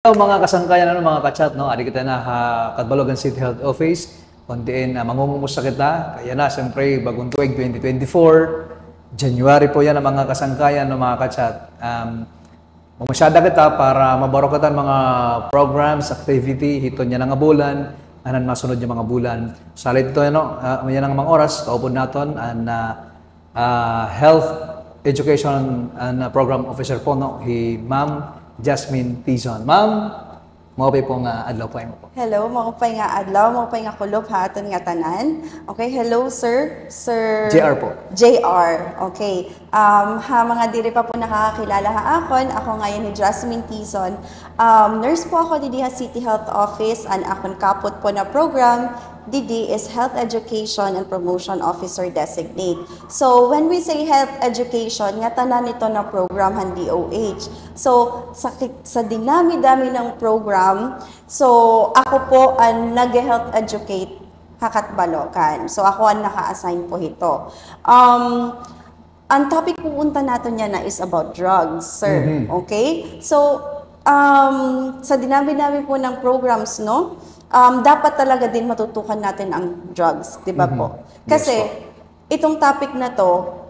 Hello mga kasangkayan, mga kachat, no? Adi kita na Catbalogan City Health Office. Kuntiin, mangungumusta kita. Kaya na, siyempre, bagong tuwig 2024. January po yan ang mga kasangkayan, no, mga kachat. Mamasyada kita para mabarokatan mga programs, activity, hito niya ng bulan, anan masunod yung mga bulan. Salit ito, yan ang mga oras, kaupod natin, Health Education and Program Officer po, no? Ma'am Jasmine Tizon. Ma'am, mawapay po nga adlaw po mo po. Hello, mawapay nga adlaw, mawapay nga kulop ha, aton nga tanan. Okay, hello sir. Sir JR po. JR, okay. Mga diri pa po nakakakilala ha akon. Ako ngayon ni Jasmine Tizon. Nurse po ako didi sa City Health Office. Ang akon kapot po na program didi is Health Education and Promotion Officer Designate. So, when we say health education, nga tanan nito na program han DOH. So, sa dinami-dami ng program, so ako po ang nag-health educate Catbalogan. So, ako ang naka-assign po ito. Ang topic pupunta natin niya na is about drugs, sir. Okay? So, sa dinami-dami po ng programs, no? Dapat talaga din matutukan natin ang drugs, di ba po? Kasi itong topic na to,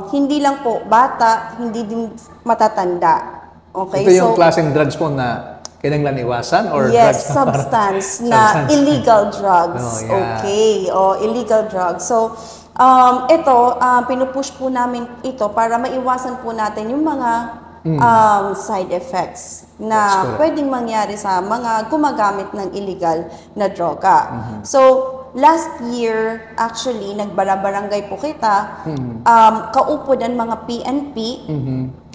hindi lang po bata, hindi din matatanda. Okay? Ito yung klaseng drugs po na kailangan iwasan? Or yes, drugs substance na illegal drugs. Oh, yeah. Okay, illegal drugs. So, ito, pinupush po namin ito para maiwasan po natin yung mga side effects na pwedeng mangyari sa mga gumagamit ng illegal na droga. So, last year, actually, nagbarabarangay po kita, kaupod ang mga PNP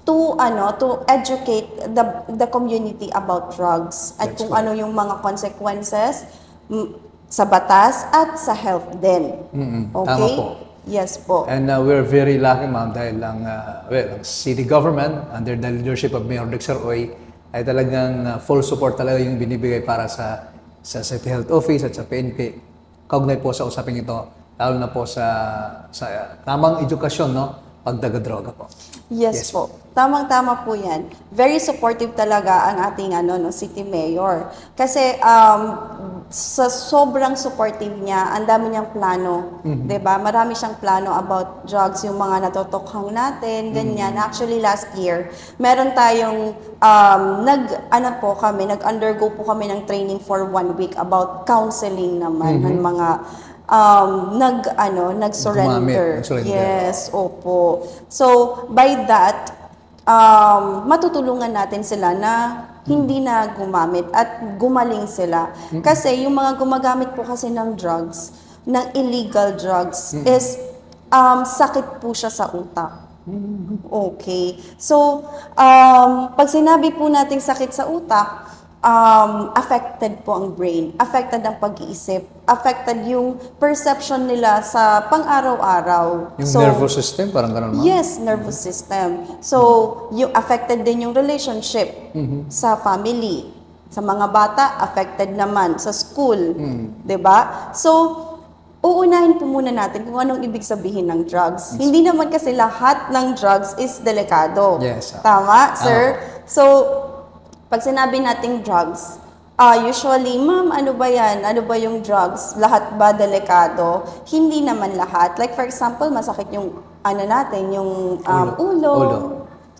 to educate the community about drugs at kung ano yung mga consequences sa batas at sa health din. Okay? Tama po. Yes po. And we're very lucky, ma'am, dahil ang city government, under the leadership of Mayor Dexter Oy, ay talagang full support talaga yung binibigay para sa City Health Office at sa PNP. Kaugnay po sa usaping ito, lalo na po sa tamang edukasyon, no? Pagdaga-droga po. Yes po. Tamang-tama po yan. Very supportive talaga ang ating City Mayor. Kasi sa sobrang supportive niya, ang dami niyang plano. 'Di ba? Marami siyang plano about drugs, yung mga natutukhang natin, ganyan. Actually, last year, meron tayong nag-undergo po kami ng training for 1 week about counseling naman ng mga nag-surrender. Yes, opo. So, by that, matutulungan natin sila na hindi na gumamit at gumaling sila. Kasi yung mga gumagamit po kasi ng drugs, ng illegal drugs, is sakit po siya sa utak. Okay. So, pag sinabi po nating sakit sa utak, affected po ang brain, affected ang pag-iisip, affected yung perception nila sa pang-araw-araw. Yung nervous system, parang gano'n, ma'am? Yes, nervous system. So, yung affected din yung relationship sa family. Sa mga bata, affected naman sa school. 'Di ba? So, uunahin po muna natin kung anong ibig sabihin ng drugs. Hindi naman kasi lahat ng drugs is delikado. Yes. Tama, sir? So, pag sinabi nating drugs, usually, ma'am, ano ba yan? Ano ba yung drugs? Lahat ba delikado? Hindi naman lahat. Like for example, masakit yung yung ulo.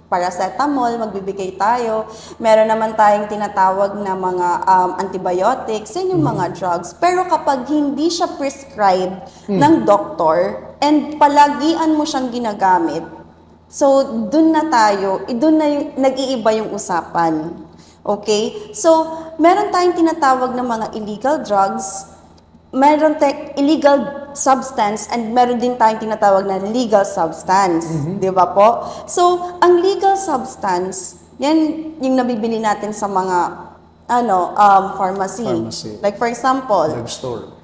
Paracetamol, magbibigay tayo. Meron naman tayong tinatawag na mga antibiotics, yun yung mga drugs. Pero kapag hindi siya prescribed ng doktor and palagian mo siyang ginagamit, so dun na nag-iiba yung usapan. Okay? So, meron tayong tinatawag na mga illegal drugs, meron tayong illegal substance, and meron din tayong tinatawag na legal substance. Di ba po? So, ang legal substance, yan yung nabibili natin sa mga pharmacy. Like for example, drugstore.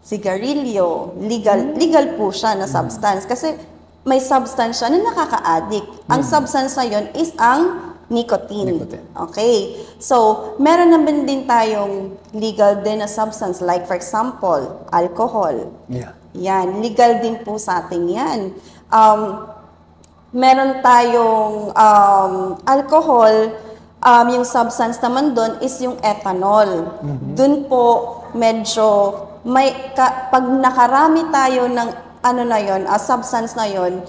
Sigarilyo, legal po siya na substance. Kasi may substance siya na nakaka-addict. Ang substance na yun is ang nicotine. Okay. So, meron naman din tayong legal din na substance. Like, for example, alcohol. Yeah. Yan. Legal din po sa atin yan. Meron tayong alcohol Yung substance naman doon is yung ethanol. Doon po medyo pag nakarami tayo ng ano na yon, substance na yon,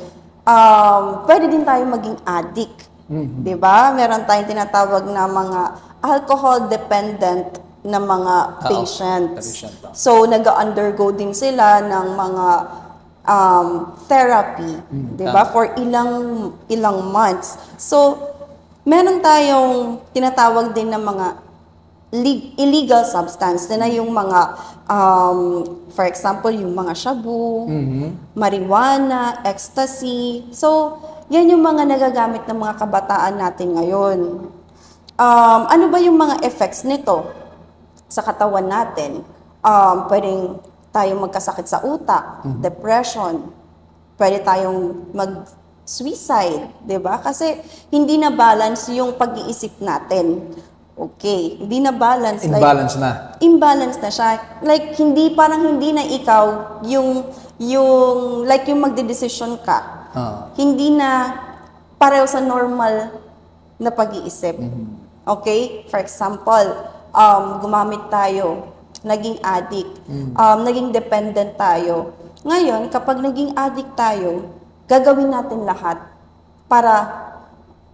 pwede din tayo maging addict. 'Di ba? Meron tayong tinatawag na mga alcohol dependent na mga patients. So nag-undergo din sila ng mga therapy, 'di ba? For ilang months. So meron tayong tinatawag din na mga illegal substance na yung mga for example yung mga shabu, marijuana, ecstasy. So yan yung mga nagagamit ng mga kabataan natin ngayon. Ano ba yung mga effects nito sa katawan natin? Pwedeng tayong magkasakit sa utak, depression, pwede tayong mag-suicide, 'di ba? Kasi hindi na balance yung pag-iisip natin. Okay, hindi na balance. Imbalance na siya. Like parang hindi na ikaw yung magdedesisyon ka. Hindi na pareho sa normal na pag-iisip. Okay? For example, gumamit tayo, naging addict, naging dependent tayo. Ngayon, kapag naging addict tayo, gagawin natin lahat para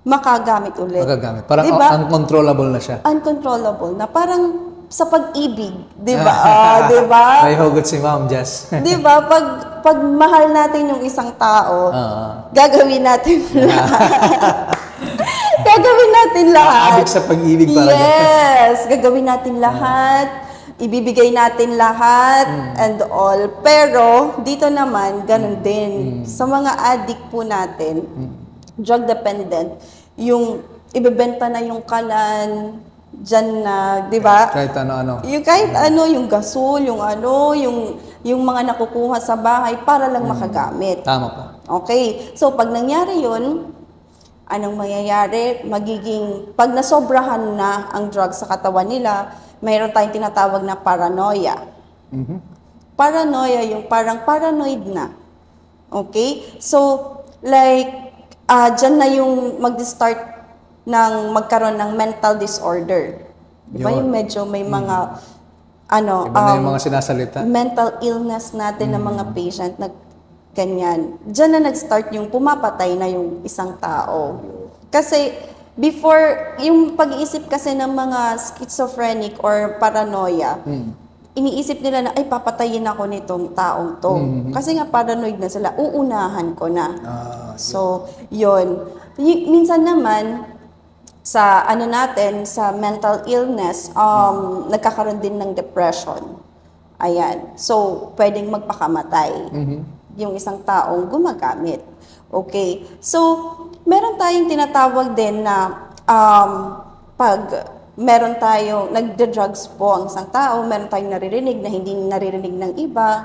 makagamit ulit. Parang diba? Uncontrollable na siya. Uncontrollable na. Parang sa pag-ibig, 'di ba? 'Di ba? May hugot si Ma'am Jess. 'Di ba? Pag mahal natin yung isang tao, gagawin natin lahat. Gagawin natin lahat. Abig sa pag-ibig para yes, gagawin natin lahat. Ibibigay natin lahat and all. Pero dito naman ganun din sa mga addict po natin, drug dependent, yung ibebenta na yung kalan dyan na, di ba? Kahit ano-ano. Yung kahit ano, yung gasol, yung mga nakukuha sa bahay para lang makagamit. Tama po. Okay. So, pag nangyari yun, anong mangyayari? Pag nasobrahan na ang drugs sa katawan nila, mayroon tayong tinatawag na paranoia. Paranoia, yung parang paranoid na. Okay? So, like, dyan na yung mag-start ng magkaroon ng mental disorder. Diba yung medyo may mga Iba na yung mga sinasalita. Mental illness natin ng mga patient na ganyan. Diyan na nag-start yung pumapatay na yung isang tao. Kasi before, yung pag-iisip kasi ng mga schizophrenic or paranoia, iniisip nila na, ay, papatayin ako nitong taong to. Kasi nga paranoid na sila, uunahan ko na. So, yun. Minsan naman, sa sa mental illness, nagkakaroon din ng depression. Ayan. So, pwedeng magpakamatay yung isang taong gumagamit. Okay. So, meron tayong tinatawag din na pag meron tayong nagde-drugs po ang isang tao, meron tayong naririnig na hindi naririnig ng iba.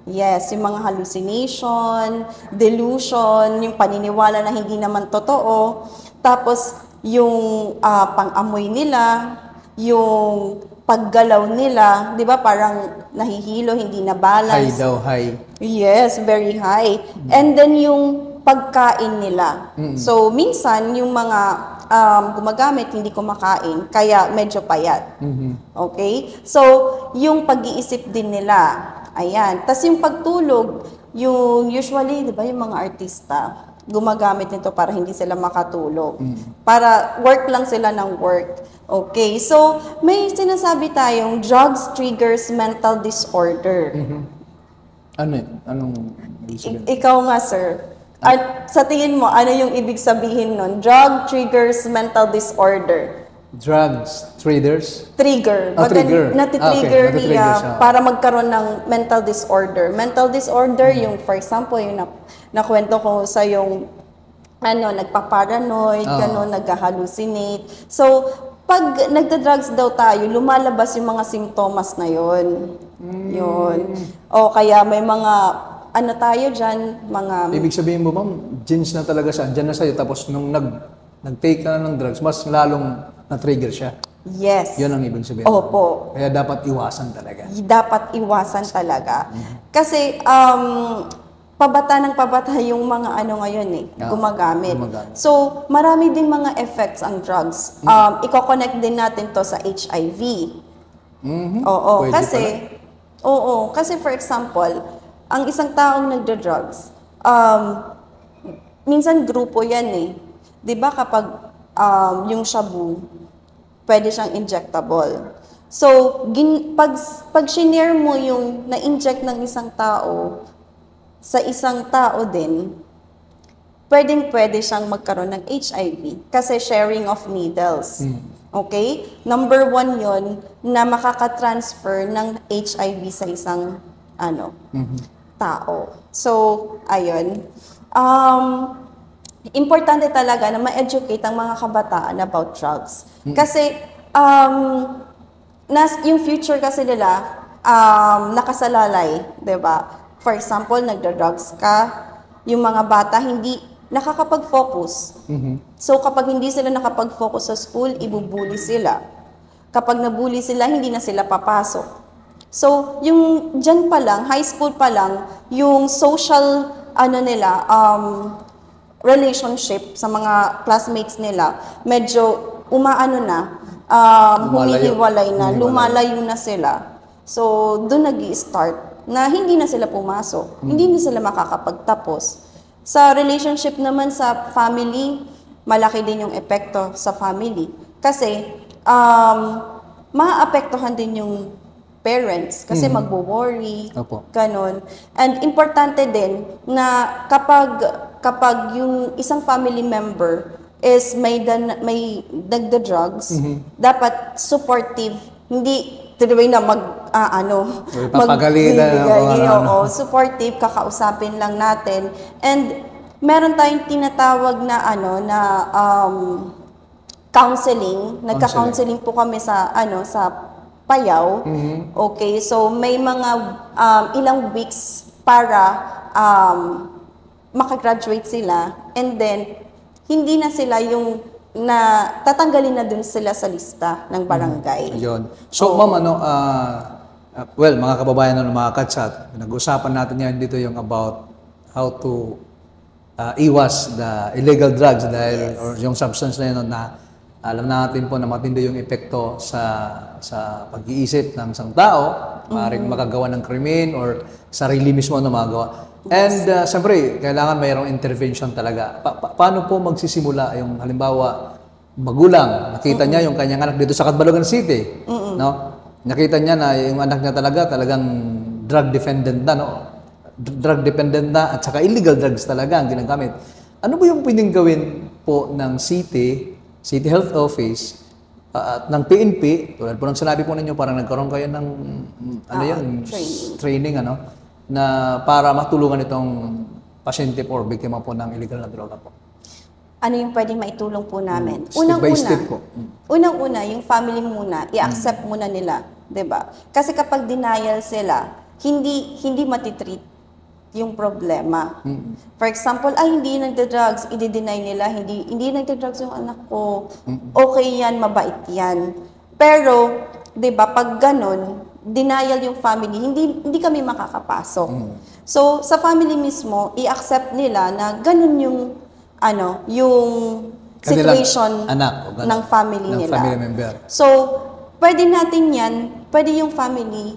Yes, yung mga hallucination, delusion, yung paniniwala na hindi naman totoo. Tapos, yung pang-amoy nila, yung paggalaw nila, di ba parang nahihilo, hindi na balance. High daw, high. Yes, very high. And then yung pagkain nila. So, minsan, yung mga gumagamit, hindi kumakain, kaya medyo payat. Okay? So, yung pag-iisip din nila, ayan. Tapos yung pagtulog, yung usually, di ba, yung mga artista, gumagamit nito para hindi sila makatulog. Para work lang sila ng work. Okay, so may sinasabi tayong drugs triggers mental disorder. Ano yun? Anong ibig sabihin? Ikaw nga, sir. At sa tingin mo, ano yung ibig sabihin nun? Drug triggers mental disorder. Drugs traders? Trigger. Trigger. Nati-trigger Okay. niya para magkaroon ng mental disorder. Mental disorder, yung for example, yung nakwento ko sa yung nagpa-paranoid, nag-hallucinate. So, pag nagda-drugs daw tayo, lumalabas yung mga simptomas na yun. Yun. O kaya may mga tayo dyan, mga... Ibig sabihin mo, ma'am, genes na talaga siya. Diyan na sa'yo. Tapos nung nag-take ka na ng drugs, mas lalong na-trigger siya. Yes. Yun ang ibig sabihin. Opo. Kaya dapat iwasan talaga. Dapat iwasan talaga. Kasi, pabata ng pabata yung mga ano ngayon gumagamit. So, marami ding mga effects ang drugs. Iko-connect din natin to sa HIV. Oo, Pwede kasi, kasi for example, ang isang taong nagda-drugs, minsan grupo yan eh. 'Di ba kapag yung shabu, pwede siyang injectable. So, pag shinare mo yung na-inject ng isang tao sa isang tao din, pwede siyang magkaroon ng HIV kasi sharing of needles. Okay? Number 1 yon na makaka-transfer ng HIV sa isang tao. So, ayun. Importante talaga na ma-educate ang mga kabataan about drugs. Kasi, yung future kasi nila, nakasalalay, 'di ba? For example, nagda-drugs ka, yung mga bata hindi nakakapag-focus. So, kapag hindi sila nakapag-focus sa school, ibubuli sila. Kapag nabuli sila, hindi na sila papasok. So, yung dyan pa lang, high school pa lang, yung social, relationship sa mga classmates nila, medyo humihiwalay na, lumalayo na sila. So, doon nag-i-start na hindi na sila pumasok, hindi na sila makakapagtapos. Sa relationship naman sa family, malaki din yung epekto sa family. Kasi, maapektuhan din yung parents kasi magwo-worry, ganon. And importante din na kapag yung isang family member is may nagda-drugs, dapat supportive, hindi tuloy na supportive, kakausapin lang natin. And meron tayong tinatawag na counseling. Nagka-counseling po kami sa Payaw. Okay, so may mga ilang weeks para makagraduate sila, and then hindi na sila yung tatanggalin na dun sila sa lista ng barangay. Ayun. So, ma'am, mga kababayan mga kachat, nag-usapan natin yan dito yung about how to iwas the illegal drugs dahil or yung substance na yun na alam natin po na matindi yung epekto sa pag-iisip ng isang tao, maaaring makagawa ng krimen or sarili mismo na magawa. And siyempre, kailangan mayroong intervention talaga. Paano po magsisimula yung halimbawa, magulang, nakita niya yung kanyang anak dito sa Catbalogan City, no? Nakita niya na yung anak niya talagang drug dependent na, no? Drug dependent na at saka illegal drugs talaga ang ginagamit. Ano ba yung pwedeng gawin po ng City Health Office at ng PNP, tulad po ng sinabi po ninyo, parang nagkaroon kayo ng training na para matulungan itong pasyente po or biktima po ng illegal na droga po. Ano yung pwedeng maitulong po namin? Step by step po. Unang-una, yung family muna, i-accept muna nila, 'di ba? Kasi kapag denial sila, hindi matitreat yung problema. For example, hindi nagda-drugs, i-deny nila, hindi nagda-drugs yung anak ko. Okay yan, mabait yan. Pero, 'di ba, pag ganun, denial yung family, hindi kami makakapasok. So, sa family mismo, i-accept nila na ganun yung yung situation ng family nila. Family member. So, pwede natin yan, pwede yung family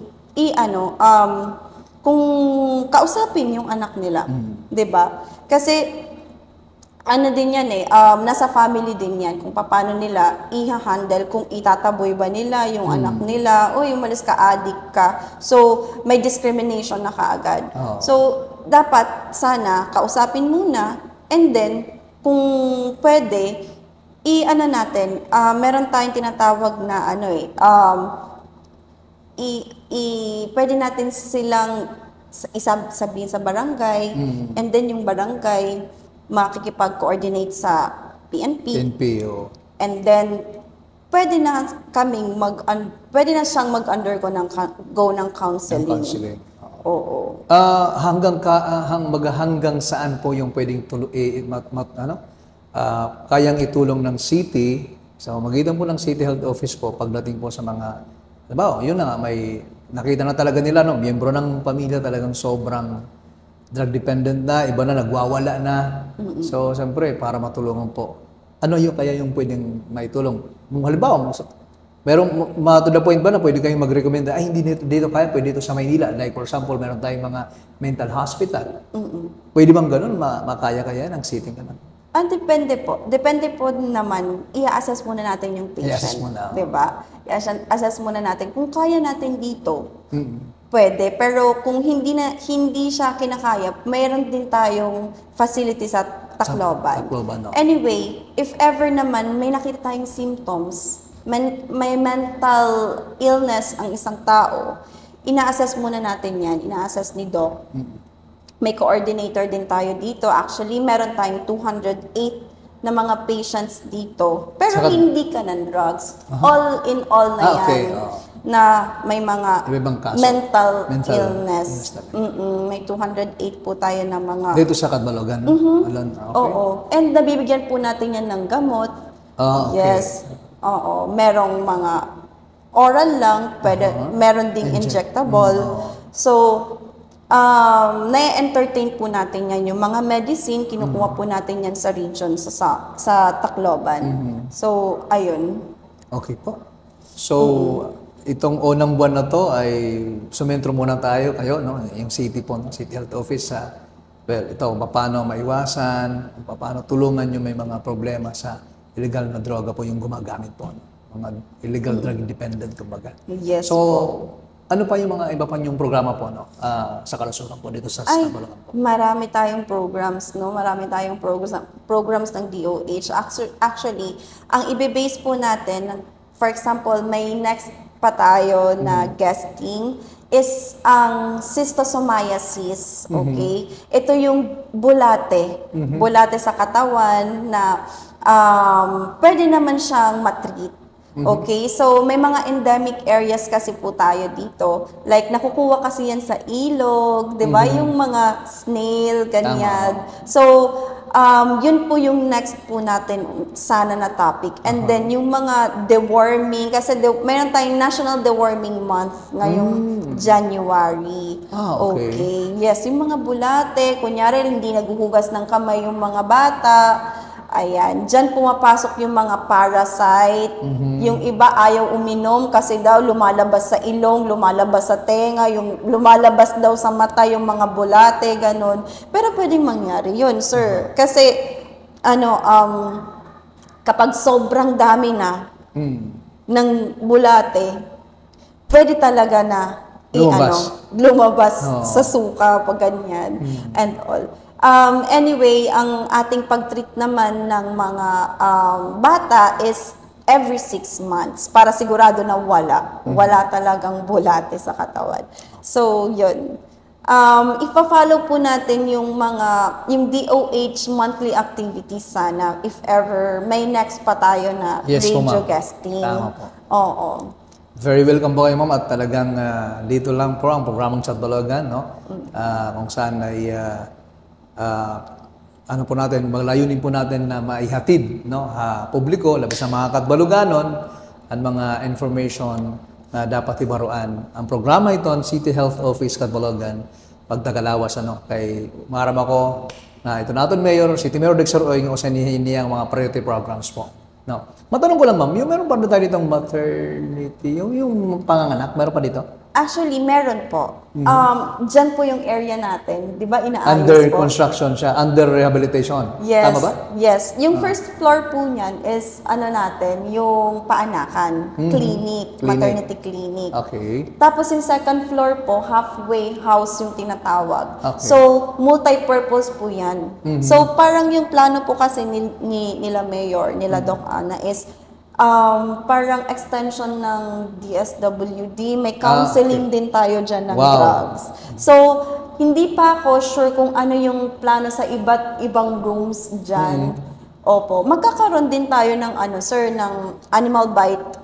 kung kausapin yung anak nila, 'di ba? Kasi din yan nasa family din yan kung paano nila i-handle, kung itataboy ba nila yung anak nila, o yung malis ka, addict ka. So, may discrimination na kaagad. So, dapat sana kausapin muna, and then kung pwede, natin, meron tayong tinatawag na pwede natin silang sabihin sa barangay, and then yung barangay makikipag-coordinate sa PNP. And then pwede na siyang mag-undergo ng counseling. Oo. Hanggang saan po yung pwedeng kayang itulong ng city sa magitan po ng City Health Office po pagdating po sa mga, diba, yun na nga, may nakita na talaga nila, no, miyembro ng pamilya talagang sobrang drug dependent na, iba na nagwawala na. So, siyempre, para matulungan po, ano yung kaya yung pwedeng maitulong? Kung halimbawa, merong to the point ba na pwede kayong mag-recommend ay hindi dito kaya, pwede dito sa Maynila. Like for example, meron tayong mga mental hospital. Pwede bang ganun? Makaya-kaya ng sitting ka na? Depende po. Depende po naman, i-assess muna natin yung patient. I-assess muna. Diba? I-assess muna natin. Kung kaya natin dito, pwede. Pero kung hindi siya kinakaya, mayroon din tayong facility sa Tacloban. Tacloban, no? Anyway, if ever naman may nakita tayong symptoms, may mental illness ang isang tao, ina-assess muna natin yan. Ina-assess ni Doc. May coordinator din tayo dito. Actually, meron tayong 208 na mga patients dito. Pero hindi ka ng drugs. All in all na yan. Na may mga mental illness. May 208 po tayo na mga... Dito sa Catbalogan? Oo. And nabibigyan po natin yan ng gamot. Yes. Oo. Merong mga oral lang. Meron ding injectable. So, na-entertain po natin yan. Yung mga medicine, kinukuha po natin yan sa region, sa Tacloban. So, ayun. Okay po. So, itong unang buwan na to ay sumentro muna kayo, no? Yung city po, no? City Health Office sa, ito, paano maiwasan, paano tulungan yung may mga problema sa illegal na droga po yung gumagamit po. No? Mga illegal drug dependent, kumbaga. Yes so, po. Ano pa yung mga iba pa yung programa po, no? Sa kalusugan po dito sa Tacloban po? Marami tayong programs, no? Marami tayong programs ng DOH. Actually, ang ibe-base po natin, for example, may next pa tayo na guesting is ang schistosomiasis, okay? Ito yung bulate. Bulate sa katawan na pwede naman siyang matreat. Okay, so may mga endemic areas kasi po tayo dito. Like nakukuha kasi yan sa ilog, 'di ba? Yung mga snail, ganyan. So, yun po yung next po natin sana na topic. And then yung mga deworming, kasi mayroon tayong National Deworming Month ngayong January. Okay. Yes, yung mga bulate, kunyari hindi naghuhugas ng kamay yung mga bata. Ayan, dyan pumapasok yung mga parasite. Yung iba ayaw uminom kasi daw lumalabas sa ilong, lumalabas sa tenga, yung lumalabas daw sa mata yung mga bulate, ganun. Pero pwedeng mangyari yun, sir. Kasi, kapag sobrang dami na ng bulate, pwede talaga na lumabas sa suka, pag ganyan, and all. Anyway, ang ating pag-treat naman ng mga bata is every 6 months para sigurado na wala talagang bulate sa katawan. So, yun. Ipa-follow po natin yung DOH monthly activities sana if ever may next pa tayo na radio guesting. Tama po. Oo. Very welcome po kayo, ma'am, at talagang dito lang po ang programang Catbalogan, no? Kung saan ay po natin, maglayunin po natin na maihatid, no, publiko, labas sa mga Catbaloganon, at mga information na dapat ibaruan. Ang programa ito, ang City Health Office Catbalogan, pagtagalawas, kay maram ako na ito natin Mayor, City Mayor Dexter Oy, yung niyang mga priority programs po. No. Matanong ko lang, ma'am, yung meron pa rin tayo ditong maternity, yung panganganak, meron pa dito? Actually, meron po. Diyan po yung area natin. Di ba inaayos under po? Construction siya, under rehabilitation. Yes. Tama ba? Yes. Yung first floor po niyan is yung paanakan, clinic, maternity clinic. Okay. Tapos yung second floor po, halfway house yung tinatawag. Okay. So, multi-purpose po yan. So, parang yung plano po kasi nila Mayor, nila Doc Ana is parang extension ng DSWD, may counseling din tayo dyan ng drugs. So, hindi pa ako sure kung ano yung plano sa iba't ibang rooms dyan. Opo. Magkakaroon din tayo ng ng animal bite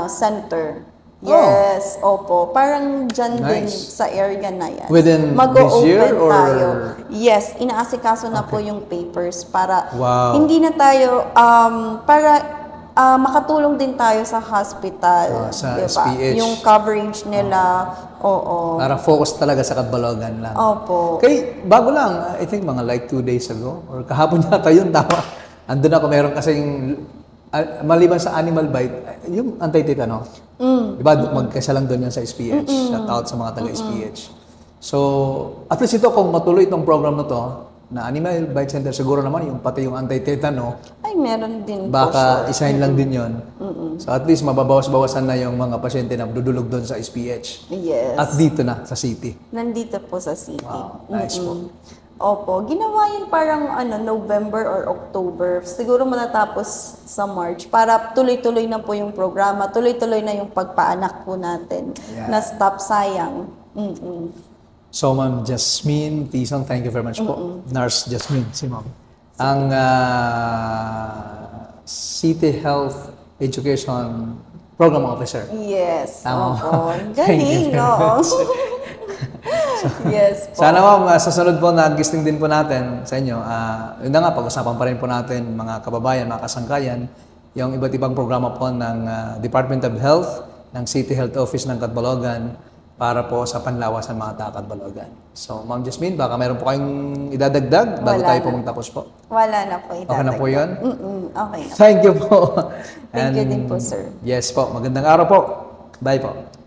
center. Yes, opo. Parang dyan din sa area na yan. Within this year or? Tayo. Yes, inaasikaso na po yung papers para hindi na tayo, para makatulong din tayo sa hospital. Sa diba? SPH. Yung coverage nila, oo. Para focus talaga sa Catbalogan lang. Opo. Kay, bago lang, I think mga like 2 days ago, or kahapon yata yun, tama. Andun ako, meron kasing, maliban sa animal bite, yung anti-tetano. Diba, magkasa lang doon yan sa SPH. Shout out sa mga taga-SPH. So, at least ito, kung matuloy itong program na to, na Animal Bite Center, siguro naman yung pati yung anti-tetano, Ay, meron din po baka siya. isahin lang din yon. So at least mababawas-bawasan na yung mga pasyente na dudulog doon sa SPH. Yes. At dito na, sa city. Nandito po sa city. Wow, nice po. Opo, ginawa yun parang November or October. Siguro matatapos sa March para tuloy-tuloy na po yung programa, tuloy-tuloy na yung pagpaanak po natin. Yeah. Na stop sayang. So Ma'am Jasmine Tison, thank you very much po. Nurse Jasmine, si Ma'am. Ang City Health Education Program Officer. Yes. Tama. Opo. Thank you Galing, very no? Yes po. Sana ma'am, sa sunod po nag-gisting din po natin sa inyo. Yun na nga, pag-usapan pa rin po natin mga kababayan, mga kasangkayan, yung iba't ibang programa po ng Department of Health, ng City Health Office ng Catbalogan para po sa panlawasan mga taga-Catbalogan. So, Ma'am Jasmine, baka meron po kayong idadagdag bago Wala tayo na. po magtapos po. Wala na po. Okay na po yun? Okay na. Thank you po. Thank you din po, sir. Yes po. Magandang araw po. Bye po.